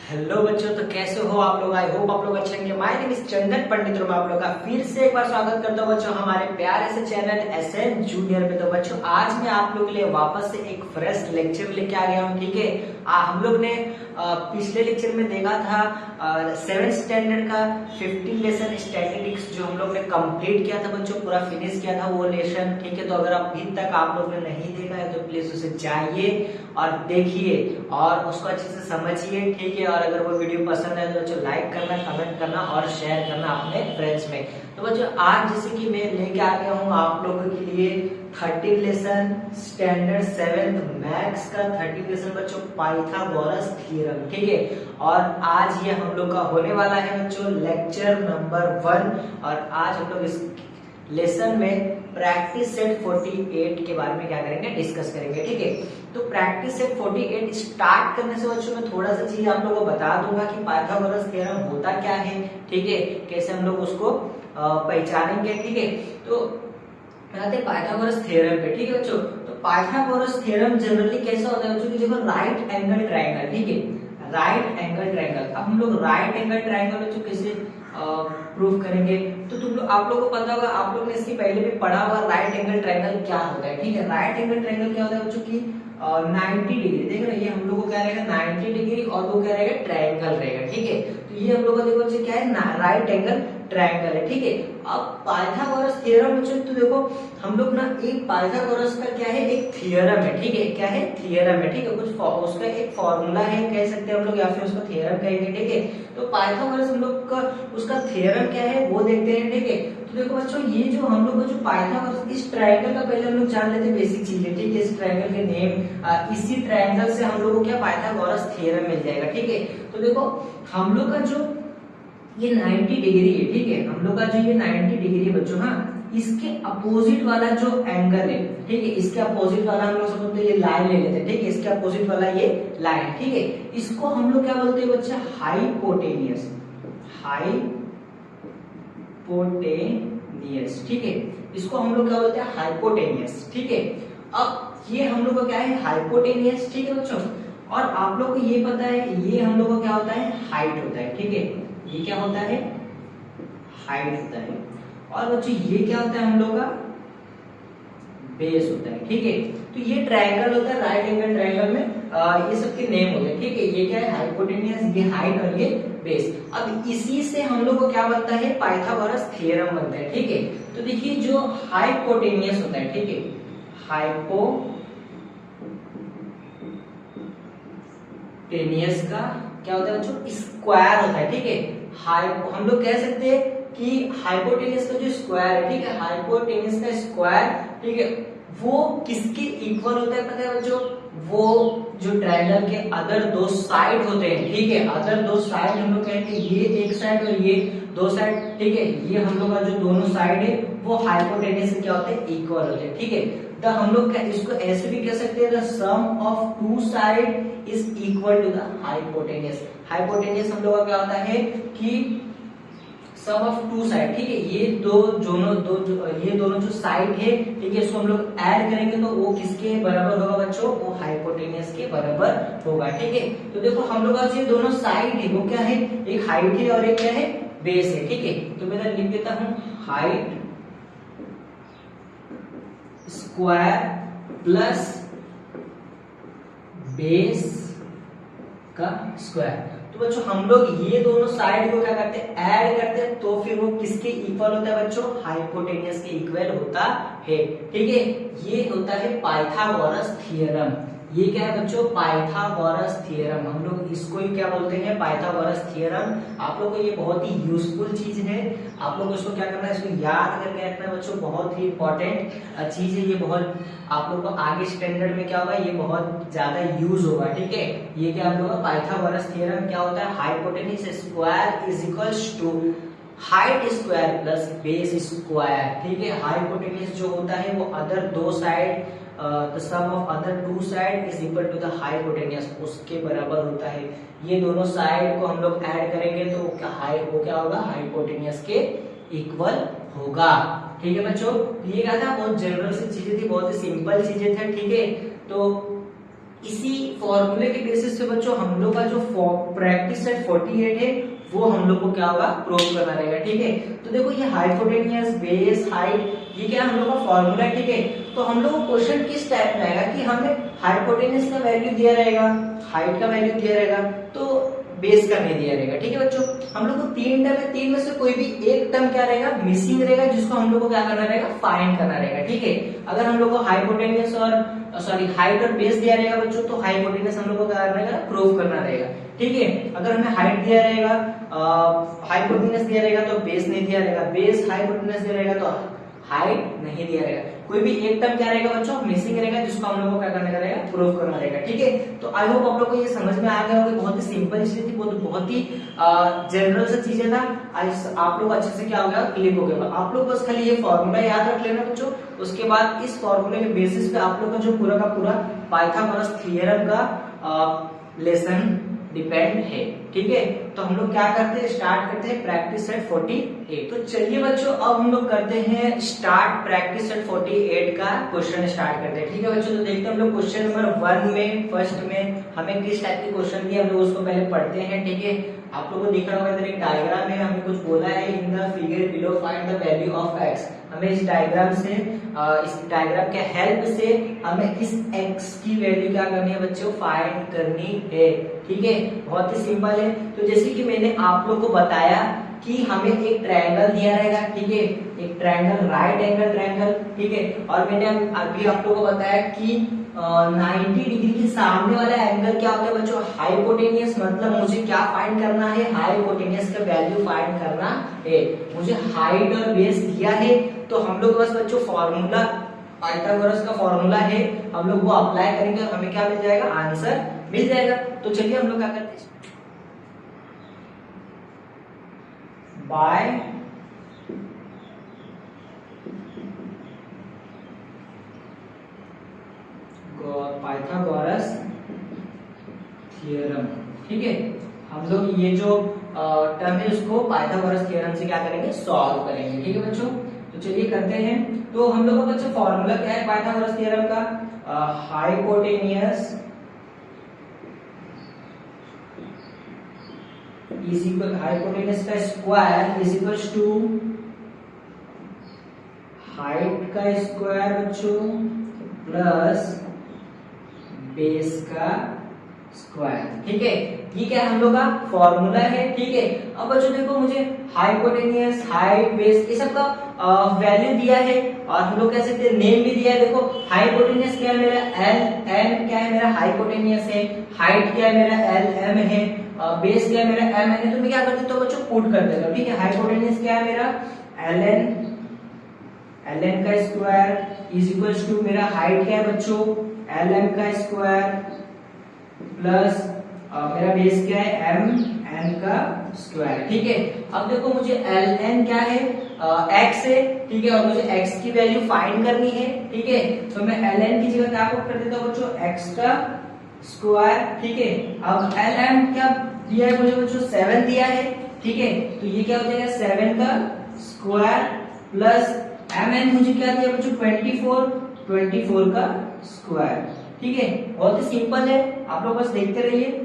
Hello बच्चों, तो कैसे हो आप लोग। आई होप आप लोग अच्छे होंगे। माय नेम इज चंदन पंडित और मैं आप लोग का फिर से एक बार स्वागत करता हूं बच्चों हमारे प्यारे से चैनल एसएन जूनियर पे। तो बच्चों आज मैं आप लोग के लिए वापस से एक फ्रेश लेक्चर लेके आ गया हूं। ठीक है, हम लोग ने पिछले लेक्चर में देखा था 7th स्टैंडर्ड का 15 लेसन स्टैटिस्टिक्स जो हम लोग ने कंप्लीट किया था बच्चों, पूरा फिनिश किया था वो लेसन। ठीक है, तो अगर अभी तक आप लोग ने नहीं देखा है तो प्लीज उसे जाइए और देखिए और उसको अच्छे से समझिए। ठीक है, और अगर वो वीडियो पसंद है तो बच्चों लाइक करना, कमेंट करना और शेयर करना अपने फ्रेंड्स में। तो बच्चों आज जैसे कि मैं लेके आ गया हूँ आप लोगों के लिए 13 लेसन स्टैंडर्ड 7th मैथ्स का 13 लेसन बच्चों पाइथागोरस थ्योरम। ठीक है, और आज ये हम लोग का होने वाला है बच्चों लेक्चर नंबर 1। और आज हम लोग इस लेसन में प्रैक्टिस सेट 48 के बारे में क्या करेंगे, डिस्कस करेंगे। ठीक है, तो प्रैक्टिस सेट 48 स्टार्ट करने से बच्चों मैं थोड़ा सा चीज आप लोगों को बता दूंगा कि पाइथागोरस थ्योरम होता क्या है। ठीक है, कैसे हम लोग उसको पहचानेंगे। ठीक है, तो आते पाइथागोरस थ्योरम पे। ठीक है बच्चों, तो पाइथागोरस थ्योरम जनरली कैसा होता है बच्चों कि देखो राइट एंगल ट्रायंगल। ठीक है, राइट एंगल ट्रायंगल। अब हम लोग राइट एंगल ट्रायंगल बच्चों कैसे प्रूव करेंगे, तो तुम लोग आप लोगों को पता होगा, आप लोग ने इसके पहले भी पढ़ा होगा राइट एंगल ट्रायंगल क्या होता है। ठीक है, राइट एंगल ट्रायंगल क्या होता है बच्चों की 90 डिग्री। देख रहे हैं, ये हम लोग को क्या रहेगा 90 डिग्री और वो क्या रहेगा ट्रायंगल रहेगा। ठीक है, तो ये हम लोग का देखो बच्चे क्या है राइट एंगल ट्रायंगल है। ठीक है, अब पाइथागोरस थ्योरम बच्चों तो देखो हम लोग ना एक पाइथागोरस का क्या है एक थ्योरम है। ठीक है, क्या है थ्योरम है। ठीक है, कुछ उसका एक फॉर्मूला है कह सकते हैं हम लोग, या फिर उसका थ्योरम कहेंगे। ठीक है, तो पाइथागोरस हम लोग का उसका थ्योरम क्या है वो देखते हैं। ठीक है, तो देखो बच्चों ये जो हम लोग का जो पाइथागोरस इस ट्रायंगल का पहले हम लोग जान लेते हैं बेसिक चीजें। ठीक है, इस ट्रायंगल के नेम इसी ट्रायंगल से हम लोग को क्या पाइथागोरस थ्योरम मिल जाएगा। ठीक है, तो देखो हम लोग का जो ये 90 डिग्री है। ठीक है, हम लोग का जो ये 90 डिग्री बच्चों, हाँ इसके अपोजिट वाला जो एंगल है। ठीक है, इसके अपोजिट वाला हम लोग समझते हैं ये लाइन ले लेते हैं। ठीक है, इसके अपोजिट वाला ये लाइन। ठीक है, इसको हम लोग क्या बोलते हैं बच्चा हाइपोटेनियस। हाइपोटेनियस। ठीक है, इसको हम लोग क्या बोलते हैं हाइपोटेनियस। ठीक है, अब ये हम लोग का क्या है हाइपोटेनियस। ठीक है बच्चों, और आप लोग को ये पता है ये हम लोग को क्या होता है हाइट होता है। ठीक है, ये क्या होता है हाइट होता है, और बच्चों ये क्या होता है हम लोग का बेस होता है। ठीक है, तो ये ट्रायंगल होता है राइट एंगल ट्रायंगल में ये सबके नेम होते हैं। ठीक है, ये क्या है हाइपोटेनियस, ये हाइट और ये बेस। अब इसी से हम लोग को क्या बनता है पाइथागोरस थ्योरम बनता है। ठीक है, तो देखिए जो हाइपोटेनियस होता है, ठीक है हाइपोटेनियस का क्या होता है बच्चों स्क्वायर होता है। ठीक है, हम लोग कह सकते हैं कि हाइपोटेनियस का जो स्क्वायर है, ठीक है हाइपोटेनियस का स्क्वायर, ठीक है वो किसके इक्वल होता है पता है बच्चों, वो जो ट्रायंगल के अदर दो साइड होते हैं। ठीक है, अदर दो साइड हम लोग कहेंगे ये एक साइड और ये दो साइड। ठीक है, ये हम लोग का जो दोनों साइड है वो हाइपोटेनियस से क्या होते हैं इक्वल होते हैं। ठीक है, तो हम लोग इसको ऐसे भी कह सकते हैं the sum of two side is equal to the hypotenuse. Hypotenuse हम लोग का क्या होता है कि सम ऑफ टू साइड। ठीक है, ये ये दोनों जो साइड है, ठीक है इसको हम लोग ऐड करेंगे तो वो किसके बराबर होगा बच्चों, वो हाइपोटेनियस के बराबर होगा। ठीक है, तो देखो हम लोग का जो दोनों साइड है वो क्या है एक हाइट है और एक क्या है बेस है। ठीक है, तो मैं लिख देता हूं हाइट स्क्वायर प्लस बेस का स्क्वायर। तो बच्चों हम लोग ये दोनों साइड को क्या करते हैं ऐड करते हैं, तो फिर वो किसके इक्वल होता है बच्चों हाइपोटेनियस के इक्वल होता है। ठीक है, ये होता है पाइथागोरस थ्योरम। ये क्या है बच्चों पाइथागोरस थ्योरम, हम लोग इसको ही क्या बोलते हैं पाइथागोरस थ्योरम। आप लोग को ये बहुत ही यूजफुल चीज है, आप लोग इसको क्या करना है इसको याद करके रखना बच्चों, बहुत ही इंपॉर्टेंट चीज है ये। बहुत आप लोग को आगे स्टैंडर्ड में क्या होगा ये बहुत ज्यादा यूज होगा। ठीक है, ये क्या हम लोग का पाइथागोरस थ्योरम क्या होता है hypotenuse square is equals to height square plus base square. ठीक है, हाइपोटेनियस जो होता है वो अदर दो side the sum of other two side is equal to the hypotenuse, उसके बराबर होता है। ये दोनों साइड को हम लोग ऐड करेंगे तो वो क्या होगा हाइपोटेनियस के इक्वल होगा। ठीक है बच्चों, ये क्या था बहुत जनरल सी चीजें थी, बहुत ही सिंपल चीजें थे। ठीक है, तो इसी फॉर्मूले के बेसिस पे बच्चों हम लोग का जो प्रैक्टिस सेट 48 है वो हम लोग को क्या होगा, प्रूव करना रहेगा। ठीक है, तो देखो ये हाइपोटेनियस, बेस, हाइट, ये क्या हम लोग का फॉर्मूला है। ठीक है, तो हम लोग को क्वेश्चन किस टाइप में आएगा कि हमें हाइपोटेनियस का वैल्यू दिया रहेगा, हाइट का वैल्यू दिया रहेगा, तो बेस का नहीं दिया रहेगा। ठीक है बच्चों, हम लोग को तीन टर्म है, तीन में से कोई भी एक टर्म क्या रहेगा, मिसिंग रहेगा, जिसको हम लोग को क्या करना रहेगा, फाइंड करना रहेगा। ठीक है, अगर हम लोग को हाइपोटेनियस और हाइट और बेस दिया रहेगा बच्चों, तो हाइपोटेनियस हम लोग को क्या करना रहेगा, प्रूव करना रहेगा। ठीक है, अगर हमें हाइट दिया रहेगा, हाइपोटेनियस दिया रहेगा तो बेस नहीं दिया रहेगा, बेस हाइपोटेनियस दिया रहेगा तो हाइट नहीं दिया रहेगा। कोई भी एक टर्म क्या रहेगा बच्चों, मिसिंग रहेगा, जिसको हम लोग को क्या करना रहेगा, प्रूव करना रहेगा। ठीक है, तो आई होप आप लोग को ये समझ में आ गया होगा। बहुत ही सिंपल चीज थी, बहुत ही जनरल सा चीजें था। आज आप लोग अच्छे से क्या हो गया, क्लिक हो गया। आप लोग बस खाली ये फॉर्मूला याद रख लेना बच्चों, उसके बाद इस फॉर्मूले के बेसिस पे आप लोग का जो पूरा का पूरा पाइथागोरस थ्योरम का लेसन डिपेंड है। ठीक है, तो हम लोग क्या करते हैं, स्टार्ट करते हैं प्रैक्टिस सेट 48। तो चलिए बच्चों, अब हम लोग करते हैं स्टार्ट प्रैक्टिस सेट 48 का क्वेश्चन स्टार्ट करते हैं। ठीक है बच्चों, तो देखते हैं हम लोग क्वेश्चन नंबर 1 में, फर्स्ट में हमें किस टाइप के क्वेश्चन दिए, हम लोग उसको पहले पढ़ते हैं। ठीक है, आप लोगों को दिख रहा होगा इधर एक डायग्राम है, हमें कुछ बोला है, in the figure below find the value of x. हमें इस डायग्राम से, इस डायग्राम के हेल्प से हमें इस x की वैल्यू क्या करनी है बच्चों, फाइंड करनी है। ठीक है, बहुत ही सिंपल है। तो जैसे कि मैंने आप लोग को बताया कि हमें एक ट्रायंगल दिया रहेगा। ठीक है, एक ट्रायंगल, राइट एंगल ट्रायंगल। ठीक है, और मैंने अभी आप लोग को बताया कि 90 डिग्री के सामने वाला एंगल क्या होता है बच्चों, हाइपोटेनियस। मतलब मुझे क्या फाइंड करना है, हाइपोटेनियस का वैल्यू फाइंड करना है। मुझे हाइट और बेस दिया है, तो हम लोग बस बच्चों फॉर्मूला, पाइथागोरस का फॉर्मूला है, हम लोग वो अप्लाई करेंगे और हमें क्या मिल जाएगा, आंसर मिल जाएगा। तो चलिए हम लोग क्या करते हैं, बाय पाइथागोरस थ्योरम। ठीक है, हम लोग ये जो टर्म है उसको पाइथागोरस थ्योरम से क्या करेंगे, सॉल्व करेंगे। ठीक है बच्चों, तो चलिए करते हैं। तो हम लोग का बच्चों फॉर्मूला क्या है पाइथागोरस थ्योरम का, हाइपोटेनियस इज इक्वल, हाइपोटेनियस का square is equal to height का स्क्वायर बच्चों प्लस बेस का स्क्वायर। ठीक है, ये क्या हम लोग का फॉर्मूला है। ठीक है, अब बच्चों देखो, मुझे हाइपोटेनियस, हाइट, बेस, ये सब का वैल्यू दिया है, और हम लोग कह सकते हैं नेम भी दिया है। देखो हाइपोटेनियस क्या है मेरा, एल एम क्या है मेरा, हाइपोटेनियस है। हाइट क्या है मेरा, एल एम है। बेस क्या है मेरा, एम एन है। तो मैं क्या कर देता हूँ बच्चों, पुट कर देता हूँ। ठीक है, हाइपोटेनियस क्या है मेरा, एल एन का स्क्वायर इज इक्वल टू मेरा हाइट क्या है बच्चों, एल एम का स्क्वायर प्लस मेरा बेस क्या है, एम एन का स्क्वायर। ठीक है, अब देखो मुझे एल एन क्या है, एक्स है। ठीक है, और मुझे एक्स की वैल्यू फाइंड करनी है। ठीक है, तो मैं एल एन की जगह क्या पुट कर देता हूँ बच्चों, एक्स का स्क्वायर। ठीक है, अब एल एम क्या दिया है मुझे बच्चों, 7 दिया है। ठीक है, तो ये क्या हो जाएगा, 7 का स्क्वायर प्लस एम एन मुझे क्या दिया बच्चों, 24 का स्क्वायर। ठीक है, बहुत ही सिंपल है, आप लोग बस देखते रहिए।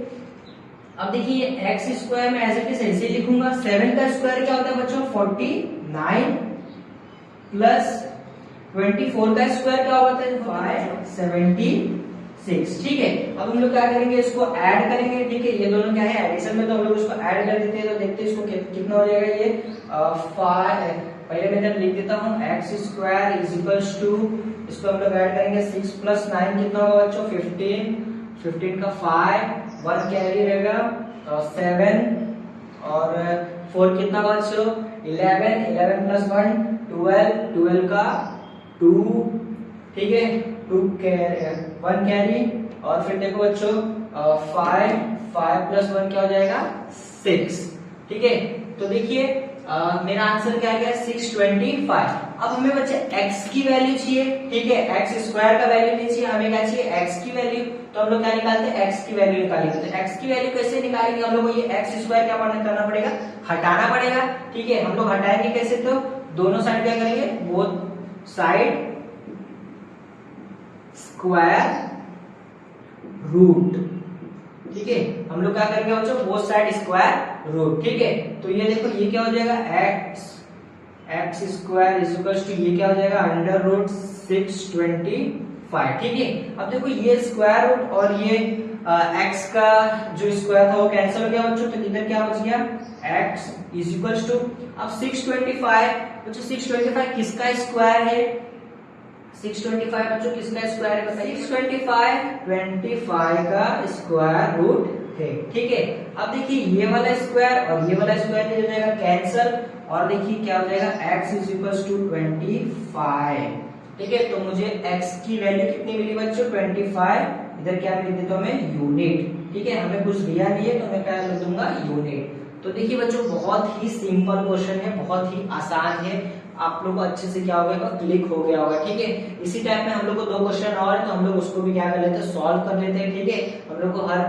अब देखिए एक्स स्क्वायर में एज इट इज ऐसे लिखूंगा, 7 का स्क्वायर क्या होता है बच्चों, 49 प्लस 24 का स्क्वायर क्या होता है, 576। ठीक है, अब हम लोग क्या करेंगे, इसको ऐड करेंगे। ठीक है, ये दोनों क्या है, एडिशन में, तो हम लोग इसको ऐड कर देते हैं। तो देखते हैं इसको कितना हो जाएगा, ये 5, पहले मैं इधर लिख देता हूँ, x square is equals to, इसको हम लोग ऐड करेंगे, 6 प्लस 9 कितना होगा बच्चों, 15 का 5, 1 कैरी रहेगा, 7 और 4 कितना होगा बच्चों, 11 प्लस 1 12 का 2। ठीक है, 1 कैरी, और फिर देखो बच्चों 5 प्लस 1 क्या हो जाएगा, 6। ठीक है, तो देखिए मेरा आंसर क्या गया, 625। अब हमें बच्चे x की वैल्यू चाहिए। ठीक है, एक्स स्क्वायर का वैल्यू नहीं चाहिए, हमें क्या चाहिए, x की वैल्यू। तो हम लोग क्या निकालते हैं, x की वैल्यू निकालेंगे। तो x की वैल्यू कैसे निकालेंगे, हम लोग को ये एक्स स्क्वायर क्या करना पड़ेगा, हटाना पड़ेगा। ठीक है, हम लोग हटाएंगे कैसे, तो दोनों साइड क्या करेंगे, बोथ साइड स्क्वायर रूट। ठीक है, हम लोग क्या करेंगे बच्चों, बोथ साइड स्क्वायर रूट। ठीक है, तो ये देखो ये क्या हो जाएगा, x square is equal to ये क्या हो जाएगा अंडर रूट 625। ठीक है, अब देखो ये स्क्वायर रूट और ये एक्स का जो स्क्वायर था वो कैंसिल हो गया बच्चों, तो इधर क्या बच गया, एक्स इज इक्वल टू, अब 625 बच्चों 625 किसका स्क्वायर है, 625 बच्चों किसका स्क्वायर है बताइए, 625 का स्क्वायर रूट है। ठीक है, अब देखिए ये वाला स्क्वायर और ये वाला स्क्वायर हो जाएगा कैंसिल, और देखिए क्या हो जाएगा, x इज इक्वल टू 25। ठीक है, तो मुझे x की वैल्यू कितनी मिली बच्चों, 25। इधर क्या लिख देता हूं मैं, यूनिट। ठीक है, हमें कुछ दिया नहीं है तो मैं क्या लिख दूंगा, यूनिट। तो देखिए बच्चों बहुत ही सिंपल क्वेश्चन है, बहुत ही आसान है, आप लोग को अच्छे से क्या हो गया, क्लिक हो गया होगा। ठीक है, इसी टाइप में हम लोग को 2 क्वेश्चन और है, तो हम लोग उसको भी क्या कर लेते हैं, सॉल्व कर लेते हैं। ठीक है, हम लोग को हर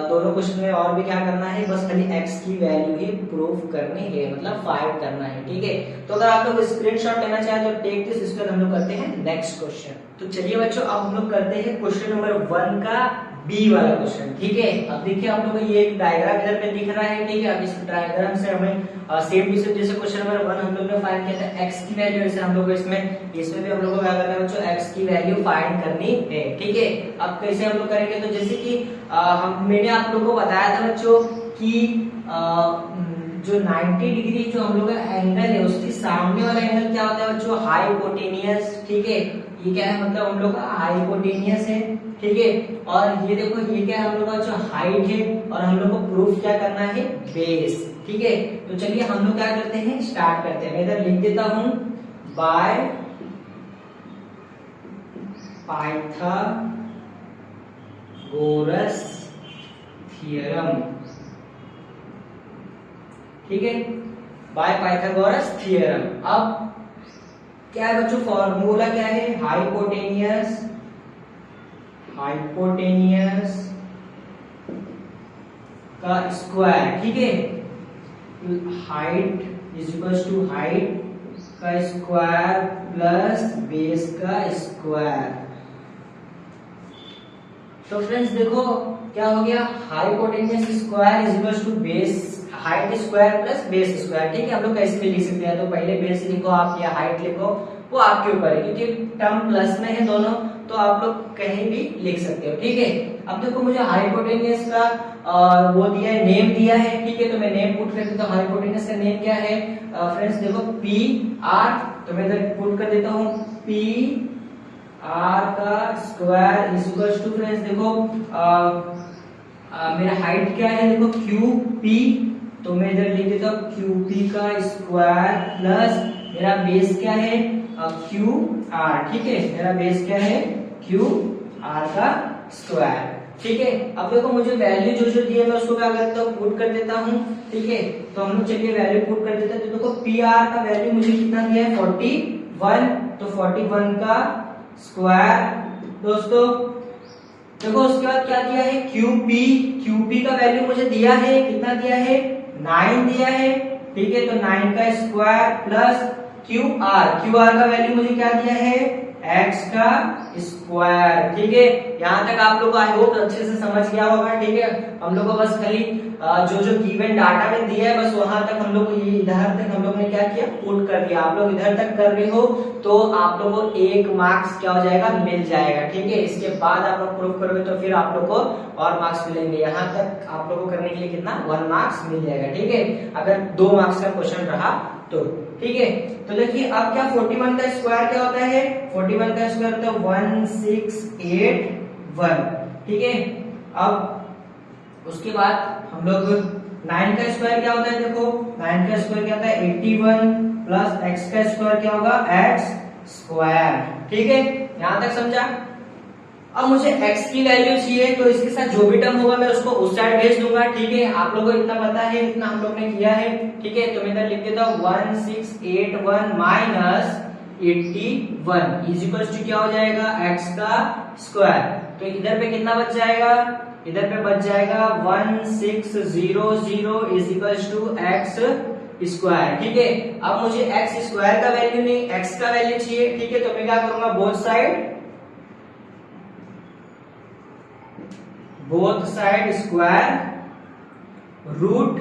दोनों क्वेश्चन में और भी क्या करना है, बस खाली x की वैल्यू ही प्रूफ करनी है, मतलब फाइंड करना है। ठीक है, तो अगर आप लोग स्क्रीनशॉट लेना चाहें तो टेक दिस, इसके बाद हम लोग करते हैं नेक्स्ट क्वेश्चन। तो चलिए बच्चों अब हम लोग करते हैं क्वेश्चन नंबर 1 का बी वाला क्वेश्चन। ठीक है, अब देखिए आप लोगों को ये एक डायग्राम इधर पे दिख रहा है। ठीक है, अब इस डायग्राम से हमें सेम टू सेम जैसे क्वेश्चन नंबर 1 हम लोग ने फाइंड किया था x की वैल्यू, जैसे हम लोग को इसमें भी हम लोग को क्या करना है बच्चों, x की वैल्यू फाइंड करनी है। ठीक है, अब कैसे हम लोग करेंगे, तो जैसे कि मैंने आप लोगों को बताया था बच्चों कि जो 90 डिग्री जो हम लोग का एंगल है उसके सामने वाला एंगल क्या होता है बच्चों, हाइपोटेनियस। ठीक है, ये क्या है, मतलब हम लोग का हाइपोटेनियस है। ठीक है, और ये देखो ये क्या है, हम लोग का जो हाइट है, और हम लोग को प्रूफ क्या करना है, बेस। ठीक है, तो चलिए हम लोग क्या करते हैं, स्टार्ट करते हैं। मैं इधर लिख देता हूं, बाय पाइथागोरस थ्योरम। ठीक है, बाय पाइथागोरस थ्योरम। अब क्या है बच्चों, फॉर्मूला क्या है, हाइपोटेनियस का स्क्वायर। ठीक है, height is equal to height का स्क्वायर प्लस बेस का स्क्वायर। तो फ्रेंड्स देखो क्या हो गया, hypotenuse square is equal to base, height square plus base square. ठीक है, हम लोग कैसे भी लिख सकते हैं, तो पहले बेस लिखो आप या हाइट लिखो, वो आपके ऊपर है, क्योंकि टर्म प्लस में है दोनों, तो आप लोग कहीं भी लिख सकते हो। ठीक है, अब देखो मुझे हाइपोटेनियस का वो दिया है, नेम दिया है। ठीक है, तो मैं नेम पुट कर देता हूँ, हाइपोटेनियस का नेम क्या है फ्रेंड्स, देखो पी आर, तो मैं इधर पुट कर देता हूँ पी आर का square is equal to, friends देखो मेरा हाइट क्या है, देखो क्यू पी, तो मैं इधर लिख देता हूँ क्यू पी का स्क्वायर प्लस मेरा बेस क्या है, क्यू आर। ठीक है, मेरा बेस क्या है, क्यू आर का स्क्वायर। ठीक है, अब देखो मुझे वैल्यू जो दी है मैं उसको क्या करता हूँ, पुट कर देता हूँ। ठीक है, तो हम लोग चलिए वैल्यू पुट कर देते हैं। तो देखो पी आर का वैल्यू मुझे कितना दिया है, 41, तो 41 का स्क्वायर दोस्तों। देखो उसके बाद क्या दिया है, क्यूपी का वैल्यू मुझे दिया है, कितना दिया है, 9 दिया है। ठीक है, तो 9 का स्क्वायर प्लस क्यू आर का वैल्यू मुझे क्या दिया है, x का स्क्वायर। ठीक है, यहाँ तक आप लोग को आई होप अच्छे से समझ गया होगा। ठीक है, हम लोग को बस खाली जो गिवन डाटा में दिया है बस वहां तक हम लोग को, ये इधर तक हम लोग ने क्या किया, पुट कर दिया। आप लोग इधर तक कर रहे हो तो आप लोग को 1 मार्क्स क्या हो जाएगा, मिल जाएगा। ठीक है, इसके बाद आप लोग प्रूफ करोगे तो फिर आप लोग को और मार्क्स मिलेंगे। यहाँ तक आप लोग को करने के लिए कितना, 1 मार्क्स मिल जाएगा। ठीक है, अगर 2 मार्क्स का क्वेश्चन रहा तो। ठीक है, तो देखिए अब क्या 41 का स्क्वायर क्या होता है, 41 का स्क्वायर होता है 1681। ठीक है, अब उसके बाद हम लोग 9 का स्क्वायर क्या होता है, देखो 9 का स्क्वायर क्या होता है 81 प्लस x का स्क्वायर क्या होगा, x स्क्वायर। ठीक है, यहां तक समझा। अब मुझे x की वैल्यू चाहिए तो इसके साथ जो भी टर्म होगा मैं उसको उस साइड भेज दूंगा। ठीक है, आप लोगों को इतना पता है, इतना हम लोग ने किया है। ठीक है, तो मैं इधर लिख देता हूँ 1681 माइनस 81 इज इक्वल टू क्या हो जाएगा, x का स्क्वायर। तो इधर पे कितना बच जाएगा, इधर पे बच जाएगा 1600 is equal to x square. ठीक है, अब मुझे x स्क्वायर का वैल्यू नहीं, x का वैल्यू चाहिए। ठीक है, तो मैं क्या करूंगा, both side both side square root,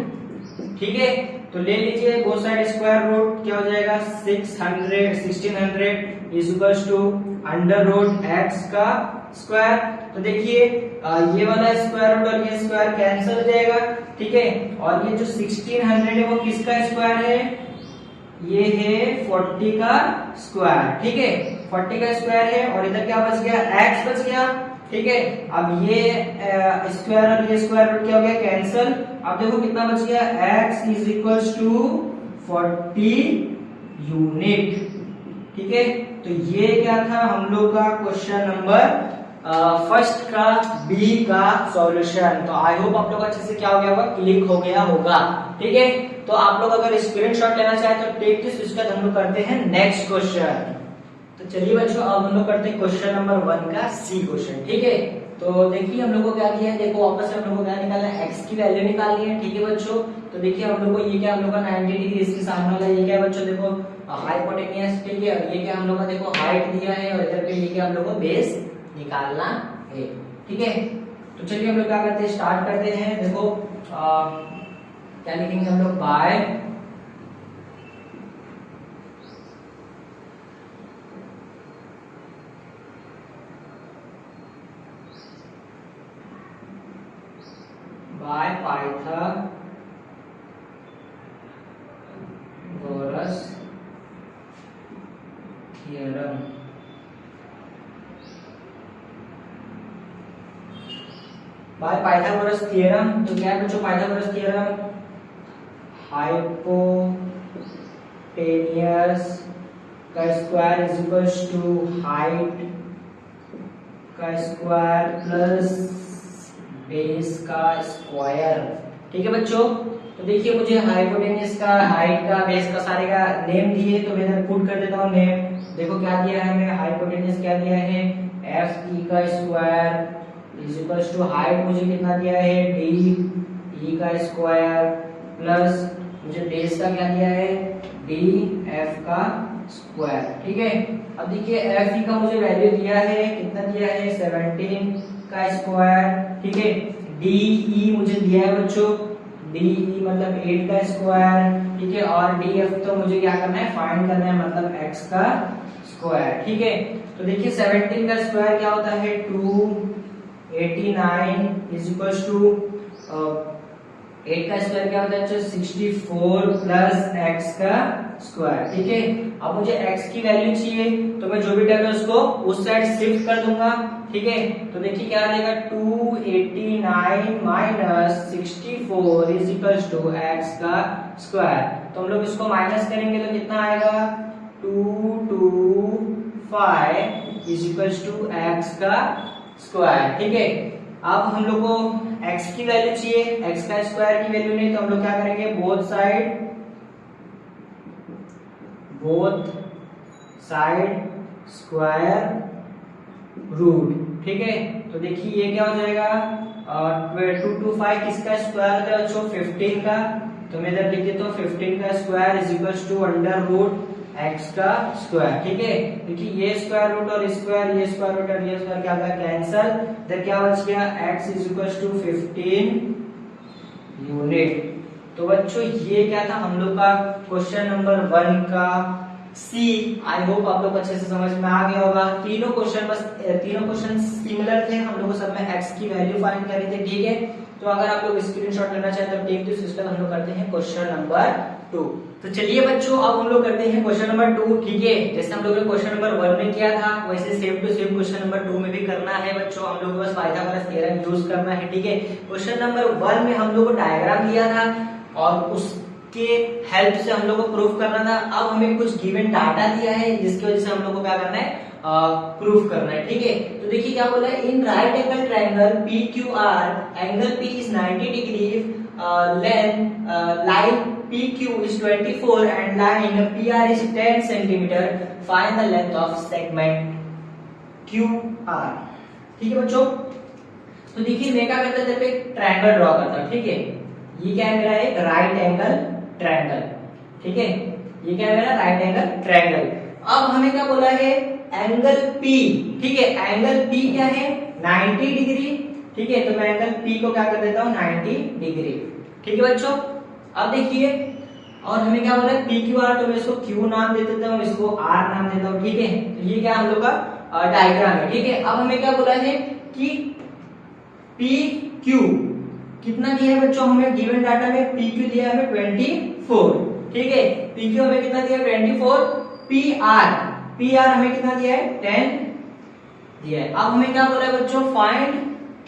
ठीक है। तो ले लीजिए बोथ साइड स्क्वायर रूट, क्या हो जाएगा 1600 is equals to under root x का स्क्वायर। तो देखिए ये वाला स्क्वायर रूट और ये स्क्वायर कैंसिल हो जाएगा, ठीक है। और ये जो 1600 है वो किसका स्क्वायर है, ये है 40 का स्क्वायर, ठीक है। 40 का स्क्वायर है और इधर क्या बच गया, x बच गया, ठीक है। अब ये स्क्वायर और ये स्क्वायर रूट क्या हो गया, कैंसिल। अब देखो कितना बच गया, x is equals to 40 unit, ठीक है। तो ये क्या था हम लोग का क्वेश्चन नंबर फर्स्ट का बी का सॉल्यूशन। तो आई होप आप लोग अच्छे से क्या हो गया होगा, क्लिक हो गया होगा, ठीक है। तो आप लोग अगर स्क्रीनशॉट लेना चाहे तो टेक दिस, उसके बाद हम लोग करते हैं नेक्स्ट क्वेश्चन। तो चलिए बच्चों अब हम लोग करते हैं क्वेश्चन नंबर 1 का सी क्वेश्चन, ठीक है। तो देखिए हम लोग को क्या किया है, देखो वापस से हम लोग को क्या निकालना है, x की वैल्यू निकालनी है, ठीक है बच्चों। तो देखिए हम लोग को ये क्या, हम लोग का 90 डिग्री इसके सामने वाला ये क्या है बच्चों, देखो हाइपोटेन्यूस, ठीक है। ये क्या हम लोग का देखो हाइट दिया है और इधर पे ये क्या हम लोग को बेस निकालना है, ठीक है। तो चलिए हम लोग क्या करते हैं, स्टार्ट करते हैं। देखो क्या लिखेंगे हम लोग, by Pythagoras theorem. By Pythagoras theorem, तो क्या है बच्चों पाइथागोरस थ्योरम, हाइपोटेनियस का square is equals to height का स्क्वायर प्लस बेस का स्क्वायर, ठीक है बच्चों। तो देखिए मुझे हाइपोटेन्यूस का, हाइट का, बेस का सारे का नेम दिए, तो मैं इधर पुट कर देता हूँ नेम। देखो क्या दिया है, मैं हाइपोटेन्यूस क्या दिया है, एफ ई का square is equals to height मुझे कितना दिया है, डी ई का स्क्वायर प्लस मुझे बेस का क्या दिया है, डी एफ का स्क्वायर, ठीक है। अब देखिए एफ ई का मुझे वैल्यू दिया है, कितना दिया है 17 का स्क्वायर, ठीक है। डी ई मुझे दिया है बच्चों, डी ई मतलब 8 का स्क्वायर, ठीक है। और डी एफ तो मुझे क्या करना है, फाइंड करना है, मतलब x का स्क्वायर, ठीक है। तो देखिए 17 का स्क्वायर क्या होता है 289 इज इक्वल्स टू 8 का स्क्वायर क्या होता है 64 प्लस x का स्क्वायर, ठीक है। अब मुझे x की वैल्यू चाहिए, तो मैं जो भी टर्म है उसको उस साइड शिफ्ट कर दूंगा, ठीक है। तो देखिए क्या आ जाएगा 289 minus 64 is equals to x का स्क्वायर। तो हम लोग इसको माइनस करेंगे तो कितना आएगा 225 इज इक्वल्स टू x का स्क्वायर, ठीक है। अब हम लोग को x की वैल्यू चाहिए, x का स्क्वायर की वैल्यू नहीं, तो हम लोग क्या करेंगे, बोथ साइड स्क्वायर रूट, ठीक है। तो देखिए ये क्या हो जाएगा 225 किसका स्क्वायर होता है बच्चों 15 का, तो मैं इधर लिख देता हूँ 15 का square is equals to under root x का स्क्वायर, ठीक है। देखिए ये स्क्वायर रूट और स्क्वायर, ये स्क्वायर रूट और ये स्क्वायर क्या होगा कैंसल, इधर क्या बच गया x is equals to 15 unit. तो बच्चों ये क्या था हम लोग का क्वेश्चन नंबर 1 का सी। आई होप आप लोग अच्छे से समझ में आ गया होगा। तीनों क्वेश्चन सिमिलर थे, हम लोग सब में x की वैल्यू फाइंड करी थी, ठीक है। तो अगर आप लोग स्क्रीनशॉट लेना चाहें तो टेक दिस, उसका हम लोग करते हैं क्वेश्चन नंबर 2। तो चलिए बच्चों अब हम लोग करते हैं क्वेश्चन नंबर 2, ठीक है। जैसे हम लोग ने क्वेश्चन नंबर 1 में किया था वैसे same to same question number 2 में भी करना है बच्चों। हम लोग को बस पाइथागोरस थ्योरम यूज करना है, ठीक है। क्वेश्चन नंबर 1 में हम लोग को डायग्राम दिया था और उसके हेल्प से हम लोग को प्रूफ करना था। अब हमें कुछ गिवन डाटा दिया है जिसकी वजह से हम लोग को क्या करना है, प्रूफ करना है, ठीक है। तो देखिए क्या बोला है, in right angle triangle PQR angle P is 90 degree, line PQ is 24 and line PR is 10 centimeter. Find the length of segment QR. ठीक है बच्चों। तो देखिए मैं क्या करता हूँ, एक ट्रायंगल ड्रॉ करता हूँ, ठीक है। ये क्या है मेरा एक राइट एंगल ट्रायंगल, ठीक है। ये क्या है मेरा राइट एंगल ट्रायंगल। अब हमें क्या बोला है, एंगल P, ठीक है। एंगल P क्या है 90 डिग्री ठीक है, तो मैं एंगल P को क्या कर देता हूँ 90 डिग्री। ठीक है बच्चों, अब देखिए और हमें क्या बोला है PQR, तो मैं इसको Q नाम दे देता हूँ, इसको R नाम देता हूँ। ठीक है, तो ये क्या हम लोग का डायग्राम है। ठीक है, अब हमें क्या बोला है कि PQ कितना दिया है बच्चों, हमें गिवन डाटा में PQ दिया है हमें 24। ठीक है, PQ हमें कितना दिया है 24, PR हमें कितना दिया है 10 दिया है। अब हमें क्या बोला है बच्चों, फाइंड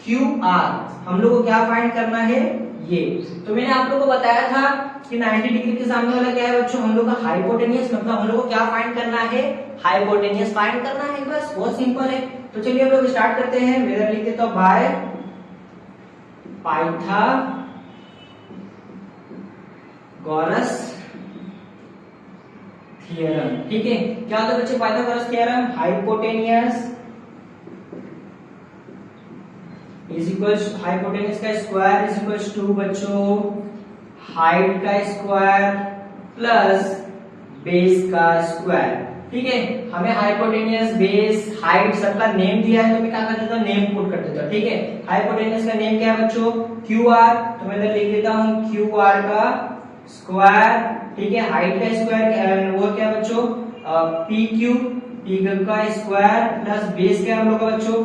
QR, हम लोग को क्या फाइंड करना है ये। तो मैंने आप लोग को बताया था कि 90 डिग्री के सामने वाला क्या है बच्चों, हम लोग का हाइपोटेनियस, मतलब हम लोग को क्या फाइंड करना है, हाइपोटेनियस फाइंड करना है, बस बहुत सिंपल है। तो चलिए हम लोग स्टार्ट करते हैं। मेरा लिख देता हूं बाय पाइथागोरस थ्योरम। ठीक है, क्या होता है बच्चे Pythagoras theorem, hypotenuse is equals, hypotenuse का स्क्वायर इज इक्वल्स टू बच्चों हाइट का स्क्वायर प्लस बेस का स्क्वायर। ठीक है, हमें हाइपोटेनियस, बेस, हाइट सबका नेम दिया है, तो मैं क्या कर देता हूँ नेम पुट कर देता हूँ। ठीक है, हाइपोटेनियस का नेम क्या है बच्चों QR, तो मैं इधर लिख देता हूँ QR का स्क्वायर। ठीक है, हाइट का स्क्वायर वो क्या बच्चों PQ का स्क्वायर प्लस बेस क्या हम लोग का बच्चों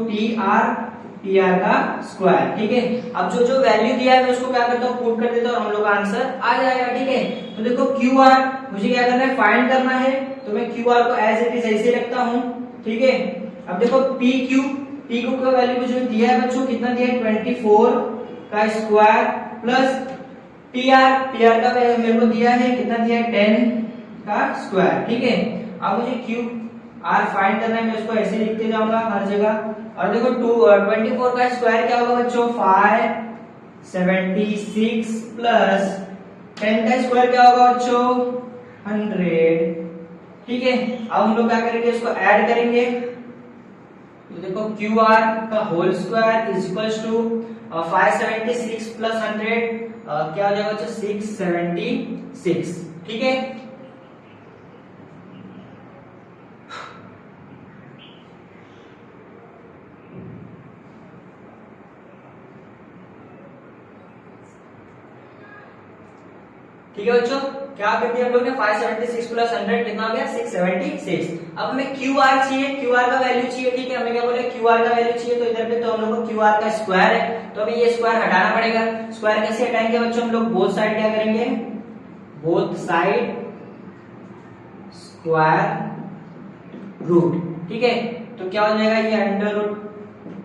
PR का स्क्वायर। ठीक है, अब जो जो वैल्यू दिया है मैं उसको क्या करता हूँ पुट कर देता हूँ और हम लोग का आंसर आ जाएगा। ठीक है, तो देखो QR मुझे क्या करना है फाइंड करना है, तो मैं QR को एज इट इज ऐसे रखता हूँ। ठीक है, अब देखो PQ का वैल्यू मुझे दिया है बच्चों, कितना दिया है 24 का स्क्वायर प्लस PR का वैल्यू मेरे को दिया है, कितना दिया है 10 का स्क्वायर। ठीक है, अब मुझे QR फाइंड करना है, मैं उसको ऐसे लिखते जाऊंगा हर जगह। और देखो 24 का स्क्वायर क्या होगा बच्चों 576 प्लस 10 का स्क्वायर क्या होगा बच्चों 100। ठीक है, अब हम लोग क्या करेंगे, इसको ऐड करेंगे। तो देखो QR का whole square is equals to 576 plus 100 क्या हो जाएगा बच्चों 676। ठीक है, ठीक है बच्चों, क्या कर दिया हम लोग ने 576 प्लस 100 कितना हो गया 676। अब हमें QR चाहिए, QR का वैल्यू चाहिए। ठीक है, हमें क्या बोले QR का वैल्यू चाहिए, तो इधर पे तो हम लोग को QR का स्क्वायर है, तो हमें ये स्क्वायर हटाना पड़ेगा। स्क्वायर कैसे हटाएंगे बच्चों, हम लोग बोथ साइड क्या करेंगे, बोथ साइड स्क्वायर रूट। ठीक है, तो क्या हो जाएगा ये अंडर रूट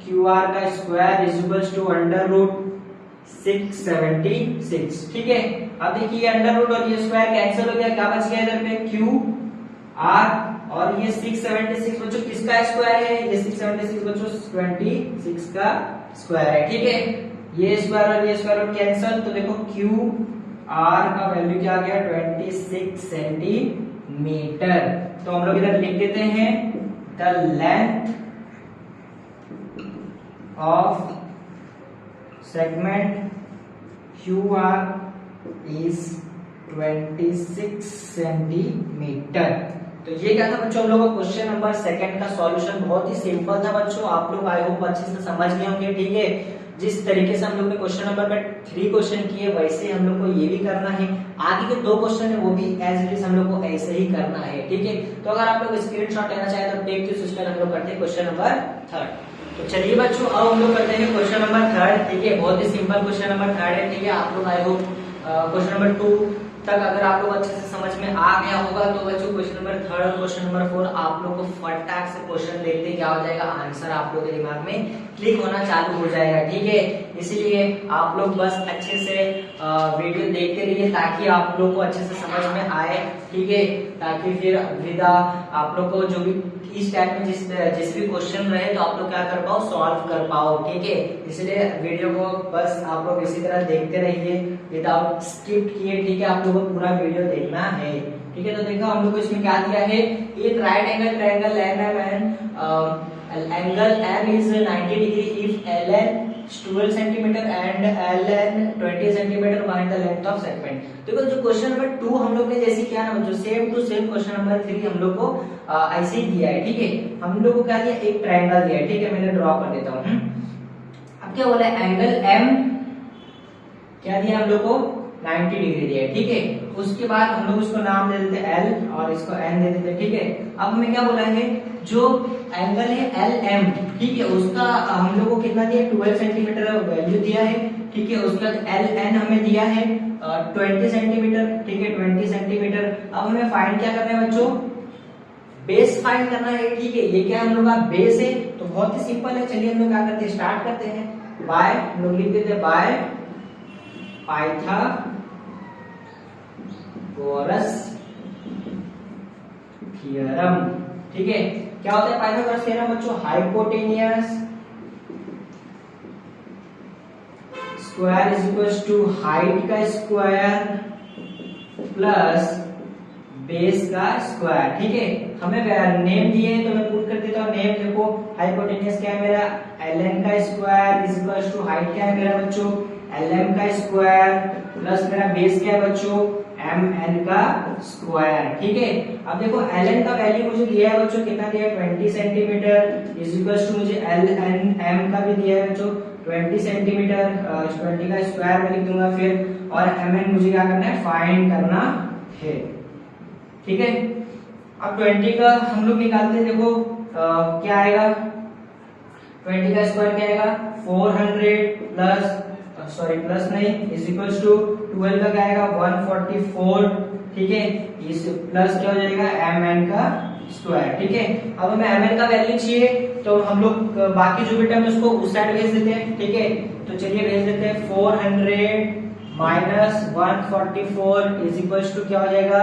QR का square is equals to under root 676। ठीक है, अब देखिए अंडर रूट और ये स्क्वायर कैंसिल हो गया, क्या बच गया इधर पे QR और ये 676 बच्चों किसका स्क्वायर है, ये 676 बच्चों 26 का स्क्वायर है। ठीक है, ये स्क्वायर और ये स्क्वायर कैंसिल, तो देखो QR का वैल्यू क्या आ गया 26 सेंटीमीटर। तो हम लोग इधर लिख देते हैं the length of segment QR is 26 centimetre. तो ये क्या था बच्चों हम लोग का क्वेश्चन नंबर सेकंड का सॉल्यूशन, बहुत ही सिंपल था बच्चों, आप लोग आई होप अच्छे से समझ गए होंगे। ठीक है, जिस तरीके से हम लोग ने क्वेश्चन नंबर में 3 क्वेश्चन किए वैसे हम लोग को ये भी करना है, आगे के 2 क्वेश्चन है वो भी एज इट इज हम लोग को ऐसे ही करना है। ठीक है, तो अगर आप लोग स्क्रीनशॉट लेना चाहे तो टेक दिस स्टाइल हम लोग करते हैं क्वेश्चन नंबर 3। तो चलिए बच्चों अब हम लोग करते हैं क्वेश्चन नंबर 3। ठीक है, बहुत ही सिंपल क्वेश्चन नंबर 3 है। ठीक है, आप लोग आई होप क्वेश्चन नंबर 2 तक अगर आप लोग अच्छे से समझ में आ गया होगा, तो बच्चों क्वेश्चन नंबर 3 और क्वेश्चन नंबर 4 आप लोग को फटाक से क्वेश्चन देखते क्या हो जाएगा, आंसर आप लोग के दिमाग में क्लिक होना चालू हो जाएगा। ठीक है, इसीलिए आप लोग बस अच्छे से वीडियो देखते रहिए ताकि आप लोग को अच्छे से समझ में आए। ठीक है, ताकि फिर विदा आप लोग को जो भी इस टाइप में जिस भी क्वेश्चन रहे तो आप लोग क्या कर पाओ, सॉल्व कर पाओ। ठीक है, इसलिए वीडियो को बस आप लोग इसी तरह देखते रहिए विदाउट स्किप किए। ठीक है, आप लोगों को पूरा वीडियो देखना है। ठीक है, तो देखो हम लोग को इसमें क्या दिया है, एक right angle triangle angle M is 90 degree if LN 12 cm and LN 20 cm find the length of segment। देखो जो क्वेश्चन नंबर 2 हम लोग ने जैसे किया ना बच्चों, same to same question number 3 हम लोग को ऐसे ही दिया है। ठीक है, हम लोग को क्या दिया, एक ट्रायंगल दिया है। ठीक है, मैंने ड्रॉ कर देता हूँ। अब क्या बोला है, एंगल एम क्या दिया हम लोग को, 90 डिग्री दिया है, ठीक है। उसके बाद हम लोग उसको नाम दे देते हैं एल और इसको एन दे देते हैं, ठीक है। अब हमें क्या बोला है, जो एंगल है एल एम, ठीक है, उसका हम लोग को कितना दिया, 12 सेंटीमीटर वैल्यू दिया है, ठीक है। उसके बाद एल एन हमें दिया है 20 सेंटीमीटर, ठीक है, 20 सेंटीमीटर। अब हमें फाइंड क्या करना है बच्चों, बेस फाइंड करना है, ठीक है। ये क्या हम लोग का बेस है, तो बहुत ही सिंपल है। चलिए हम लोग क्या करते हैं, स्टार्ट करते हैं बाय, हम लोग लिख देते हैं बाय पाइथागोरस थ्योरम, ठीक है। क्या होता है पाइथागोरस थ्योरम बच्चों, hypotenuse square is equal to height का स्क्वायर प्लस बेस का स्क्वायर, ठीक है। हमें नेम दिए हैं तो मैं पुट कर देता हूँ नेम। देखो हाइपोटेनियस क्या है मेरा, ln का square is equal to height क्या है मेरा बच्चों, lm का स्क्वायर प्लस मेरा बेस क्या है बच्चों, mn का स्क्वायर, ठीक है। अब देखो ln का वैल्यू मुझे दिया है बच्चों, कितना दिया है, 20 सेंटीमीटर इज इक्वल टू मुझे ln m का भी दिया है बच्चों 20 सेंटीमीटर, 20 का स्क्वायर में लिख दूंगा फिर, और mn मुझे क्या करना है, फाइंड करना है, ठीक है। अब 20 का हम लोग निकालते हैं, देखो क्या आएगा, 20 का स्क्वायर क्या आएगा, 400 प्लस सॉरी प्लस नहीं इज इक्वल टू 12 का क्या आएगा, 144, ठीक है। इस प्लस क्या हो जाएगा, mn का स्क्वायर, ठीक है। अब हमें mn का वैल्यू चाहिए तो हम लोग बाकी जो भी टर्म है उसको उस साइड भेज देते हैं, ठीक है। तो चलिए भेज देते हैं, 400 माइनस 144 इज इक्वल टू क्या हो जाएगा,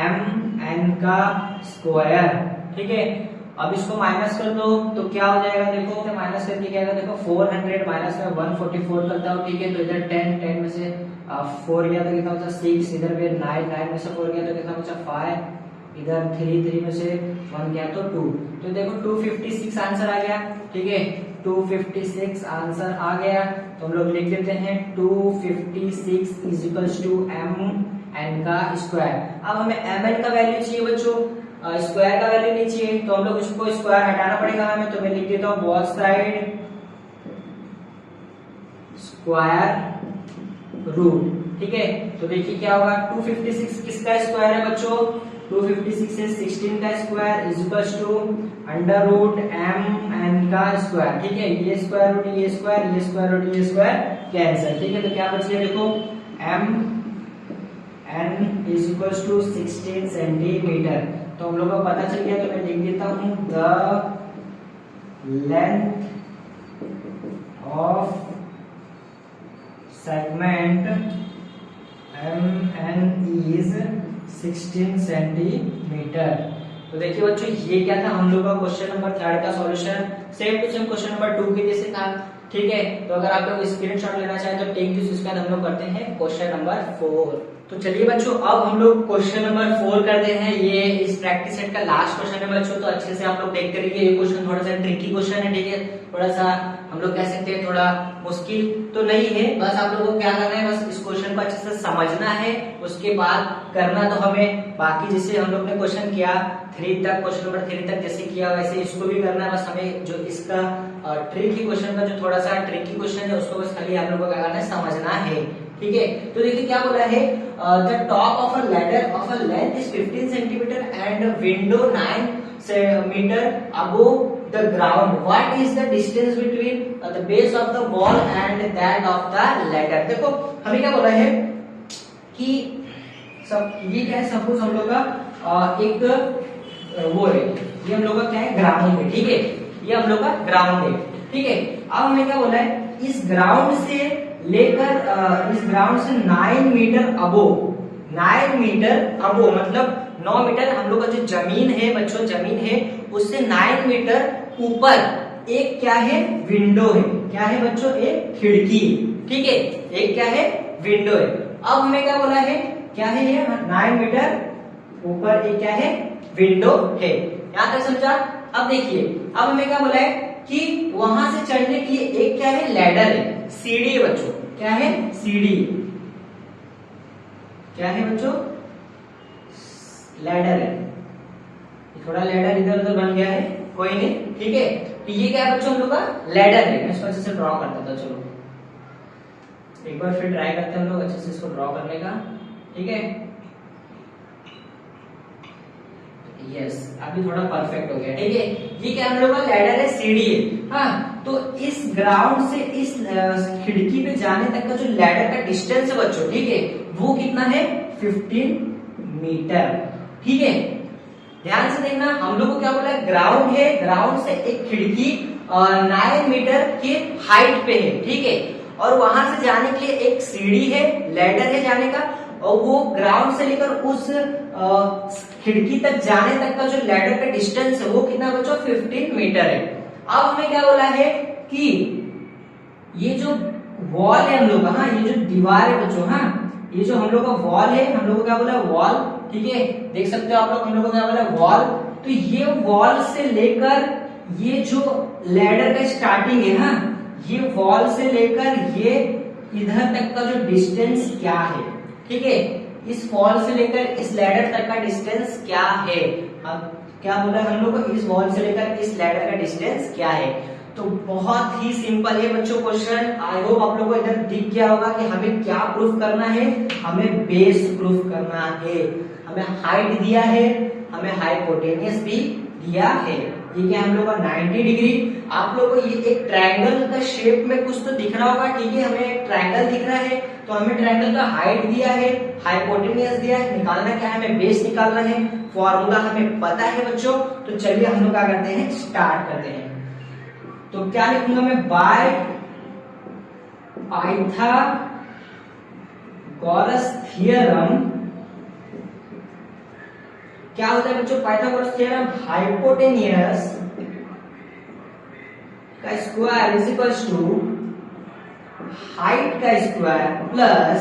mn का स्क्वायर, ठीक है। अब इसको माइनस कर दो तो क्या हो जाएगा, देखो माइनस करके क्या आएगा, देखो 400 माइनस में 144 करता हूँ, ठीक है। तो इधर 10 में से 4 गया तो कितना बचा 6, इधर भी 9 में से 4 गया तो कितना बचा 5, इधर 3 में से 1 गया तो 2, तो देखो 256 आंसर आ गया, ठीक है। 256 आंसर आ गया तो हम लोग लिख देते हैं 256 इज इक्वल टू mn का स्क्वायर। अब हमें mn का वैल्यू चाहिए बच्चों, स्क्वायर का वैल्यू नहीं चाहिए, तो हम लोग इसको स्क्वायर हटाना पड़ेगा हमें, तो मैं लिख देता हूँ बोथ साइड स्क्वायर रूट, ठीक है। तो देखिए क्या होगा, 256 किसका स्क्वायर है बच्चों, 256 है 16 का square is equal to under root mn का स्क्वायर, ठीक है। ये स्क्वायर रूट ये स्क्वायर, ये स्क्वायर रूट ये स्क्वायर कैंसिल, ठीक है। तो क्या बच गया, देखो mn is equal to 16 centimetre. तो हम लोग को पता चल गया, तो मैं लिख देता हूं the length of segment mn is 16 centimetre. तो देखिए बच्चों ये क्या था, हम लोग का क्वेश्चन नंबर 3 का solution same to same question number 2 के जैसे था, ठीक है। तो अगर आप लोग स्क्रीनशॉट लेना चाहें तो टेक दिस, उसके बाद हम लोग करते हैं क्वेश्चन नंबर 4। तो चलिए बच्चों अब हम लोग क्वेश्चन नंबर 4 करते हैं। ये इस प्रैक्टिस सेट का लास्ट क्वेश्चन है बच्चों, तो अच्छे से आप लोग देखते रहिए। ये क्वेश्चन थोड़ा सा ट्रिकी क्वेश्चन है, ठीक है, थोड़ा सा हम लोग कह सकते हैं थोड़ा मुश्किल तो नहीं है, बस आप लोगों को क्या करना है, बस इस क्वेश्चन को अच्छे से समझना है, उसके बाद करना तो हमें बाकी जैसे हम लोग ने क्वेश्चन किया 3 तक, क्वेश्चन नंबर 3 तक जैसे किया वैसे इसको भी करना है। बस हमें जो इसका ट्रिकी क्वेश्चन का जो थोड़ा सा ट्रिकी क्वेश्चन है उसको बस खाली आप लोगों को क्या करना है, समझना है, ठीक है। तो देखिए क्या बोला है, the top of a ladder of a length is 15 centimetre and window 9 metre above the ground, what is the distance between the base of the wall and that of the ladder. देखो हमें क्या बोला है कि सब ये क्या है, सपोज हम लोग का एक वो है, ये हम लोग का क्या है, ग्राउंड है, ठीक है, ये हम लोग का ग्राउंड है, ठीक है। अब हमें क्या बोला है, इस ग्राउंड से लेकर इस ग्राउंड से 9 मीटर अबो, 9 मीटर अबो मतलब 9 मीटर हम लोग का जो जमीन है बच्चों, जमीन है उससे 9 मीटर ऊपर एक क्या है, विंडो है, क्या है बच्चों, एक खिड़की, ठीक है, एक क्या है, विंडो है। अब हमें क्या बोला है, क्या है ये 9 मीटर ऊपर एक क्या है, विंडो है, यहां तक समझा। अब देखिए अब हमें क्या बोला है कि वहां से चढ़ने के लिए एक क्या है, लैडर है, सीढ़ी है बच्चों, क्या है, सीढ़ी, क्या है बच्चों, लैडर है, थोड़ा लैडर इधर उधर बन गया है, कोई नहीं, ठीक है। तो ये क्या है बच्चों हम लोग का लैडर है। मैं इसको अच्छे से ड्रॉ कर देता हूं। चलो एक बार फिर ट्राई करते हैं हम लोग अच्छे से इसको ड्रॉ करने का, ठीक है। यस, अभी थोड़ा परफेक्ट हो गया, ठीक है। ये क्या हम लोग का लैडर है, सीढ़ी है। हाँ, तो इस ग्राउंड से इस खिड़की पे जाने तक का जो लैडर का डिस्टेंस है बच्चों, ठीक है, वो कितना है 15 मीटर, ठीक है। ध्यान से देखना, हम लोग को क्या बोला है, ग्राउंड है, ग्राउंड से एक खिड़की 9 मीटर के हाइट पे है, ठीक है। और वहां से जाने के लिए एक सीढ़ी है, लैडर है जाने का, और वो ग्राउंड से लेकर उस खिड़की तक जाने तक का जो लैडर का डिस्टेंस है वो कितना बच्चों 15 मीटर है। अब हमें क्या बोला है कि ये जो वॉल है हम लोग का, हाँ, ये जो दीवार है बच्चों, हाँ, ये जो हम लोग का वॉल है, हम लोग को क्या बोला वॉल, ठीक है, देख सकते हो आप लोग, हम लोग को क्या बोला वॉल। तो ये वॉल से लेकर ये जो लैडर का स्टार्टिंग है, हाँ, ये वॉल से लेकर ये इधर तक का जो डिस्टेंस क्या है, ठीक है, इस वॉल से लेकर इस लैडर तक का डिस्टेंस क्या है। अब क्या बोला हम लोग को, इस वॉल से लेकर इस लैडर का डिस्टेंस क्या है। तो बहुत ही सिंपल है बच्चों क्वेश्चन। आई होप आप लोगों को इधर दिख गया होगा कि हमें क्या प्रूफ करना है, हमें बेस प्रूफ करना है। हमें हाइट दिया है, हमें हाइपोटेनियस भी दिया है। ये क्या हम लोग का 90 डिग्री। आप लोग को ये एक ट्रायंगल का शेप में कुछ तो दिख रहा होगा, ठीक है, हमें एक ट्रायंगल दिख रहा है, तो हमें ट्रायंगल का हाइट दिया है, हाइपोटेनियस दिया है, निकालना क्या है, हमें बेस निकालना है। फॉर्मूला हमें पता है बच्चों, तो चलिए हम लोग क्या करते हैं, स्टार्ट करते हैं। तो क्या लिखूंगा मैं, बाय पाइथागोरस थ्योरम। क्या होता है बच्चों पाइथागोरस थ्योरम, हाइपोटेनियस का square is equals to height का स्क्वायर प्लस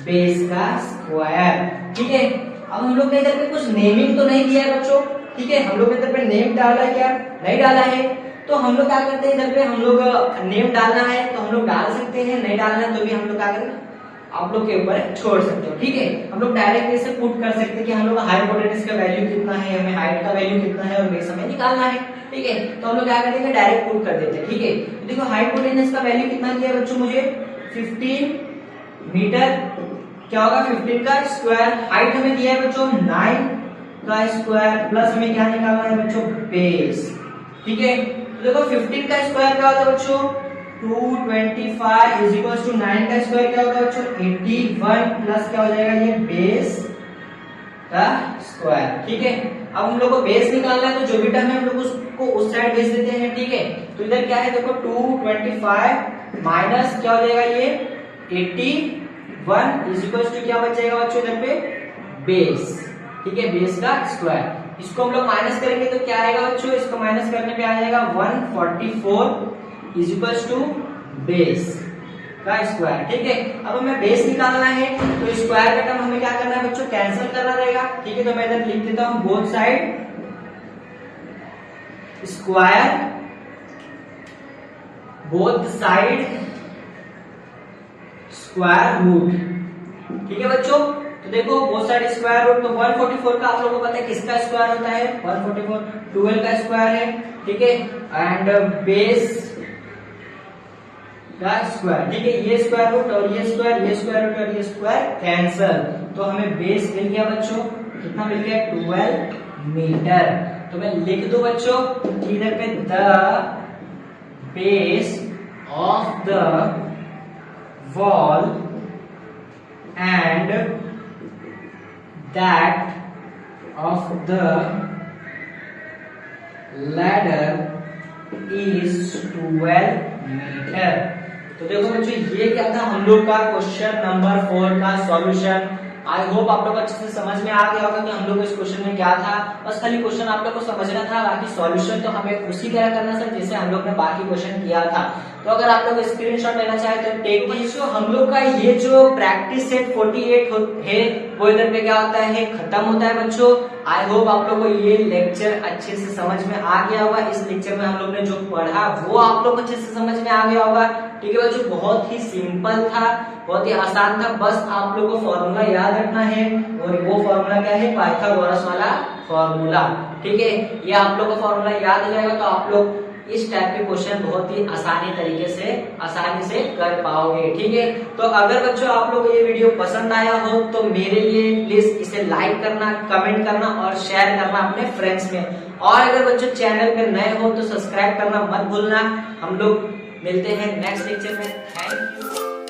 बेस का स्क्वायर, ठीक है। अब हम लोग ने इधर पे कुछ नेमिंग तो नहीं दिया है बच्चों, ठीक है, हम लोग इधर पे नेम डाला है क्या, नहीं डाला है। तो हम लोग क्या करते हैं, इधर पे हम लोग नेम डालना है तो हम लोग डाल सकते हैं, नहीं डालना है तो भी हम लोग क्या करें, आप लोग के ऊपर छोड़ सकते हो, ठीक है। हम लोग डायरेक्ट ऐसे पुट कर सकते हैं कि हम लोग हाइपोटेनियस का वैल्यू कितना है, हमें हाइट का वैल्यू कितना है और बेस हमें निकालना है, ठीक है। तो हम लोग क्या करेंगे, डायरेक्ट पुट कर देते हैं, ठीक है। तो देखो हाइपोटेनियस का वैल्यू कितना दिया है बच्चों मुझे 15 मीटर, क्या होगा 15 का स्क्वायर, हाइट हमें दिया है बच्चों 9 का स्क्वायर प्लस हमें क्या निकालना है बच्चों बेस, ठीक है। तो देखो 15 का स्क्वायर क्या होता है बच्चों 225 इज इक्वल टू 9 का स्क्वायर क्या होगा बच्चों 81 प्लस क्या हो जाएगा ये बेस का स्क्वायर, ठीक है। अब हम लोग को बेस निकालना है तो जो भी टर्म है हम लोग उसको उस साइड भेज देते हैं, ठीक है। तो इधर क्या है देखो 225 माइनस क्या हो जाएगा ये 81 इज इक्वल टू क्या बच जाएगा बच्चों इधर पे बेस, ठीक है, बेस का स्क्वायर। इसको हम लोग माइनस करेंगे तो क्या आएगा बच्चों, इसको माइनस करने पे आ जाएगा 144 इज इक्वल टू बेस का स्क्वायर, ठीक है। अब हमें बेस निकालना है तो स्क्वायर का टर्म हमें क्या करना है बच्चों, कैंसिल करना रहेगा, ठीक है। तो मैं इधर लिख देता हूं both side square, both side square root, ठीक है बच्चों। तो देखो बोथ साइड स्क्वायर रूट, तो 144 का आप लोगों को पता है किसका स्क्वायर होता है 144 12 का स्क्वायर है, ठीक है। एंड बेस का स्क्वायर, ठीक है, ये स्क्वायर रूट और ये स्क्वायर, ये स्क्वायर रूट और ये स्क्वायर कैंसल, तो हमें बेस मिल गया बच्चों, कितना मिल गया 12 मीटर। तो मैं लिख दूं बच्चों इधर पे the base of the wall and that of the ladder is 12 metre. तो देखो बच्चों ये क्या था हम लोग का क्वेश्चन नंबर 4 का सॉल्यूशन। आई होप आप लोग अच्छे से समझ में आ गया होगा कि हम लोग इस क्वेश्चन में क्या था। बस खाली क्वेश्चन आप लोग को समझना था, बाकी सॉल्यूशन तो हमें उसी तरह करना था जैसे हम लोग ने बाकी क्वेश्चन किया था। तो अगर आप लोग स्क्रीनशॉट लेना चाहे तो टेक दीजिए। हम लोग का ये जो प्रैक्टिस सेट 48 है वो इधर पे क्या होता है खत्म होता है बच्चों। आई होप आप लोग को ये लेक्चर अच्छे से समझ में आ गया होगा। इस लेक्चर में हम लोग ने जो पढ़ा वो आप लोग को अच्छे से समझ में आ गया होगा। ठीक है बच्चों, बहुत ही सिंपल था, बहुत ही आसान था। बस आप लोग को फॉर्मूला याद रखना है और वो फॉर्मूला क्या है पाइथागोरस वाला फॉर्मूला। ठीक है, ये आप लोग को फॉर्मूला याद हो जाएगा तो आप लोग इस टाइप के क्वेश्चन बहुत ही आसानी से कर पाओगे। ठीक है, तो अगर बच्चों आप लोग ये वीडियो पसंद आया हो तो मेरे लिए प्लीज इसे लाइक करना, कमेंट करना और शेयर करना अपने फ्रेंड्स में। और अगर बच्चों चैनल पे नए हो तो सब्सक्राइब करना मत भूलना। हम लोग मिलते हैं नेक्स्ट लेक्चर में। Thank you.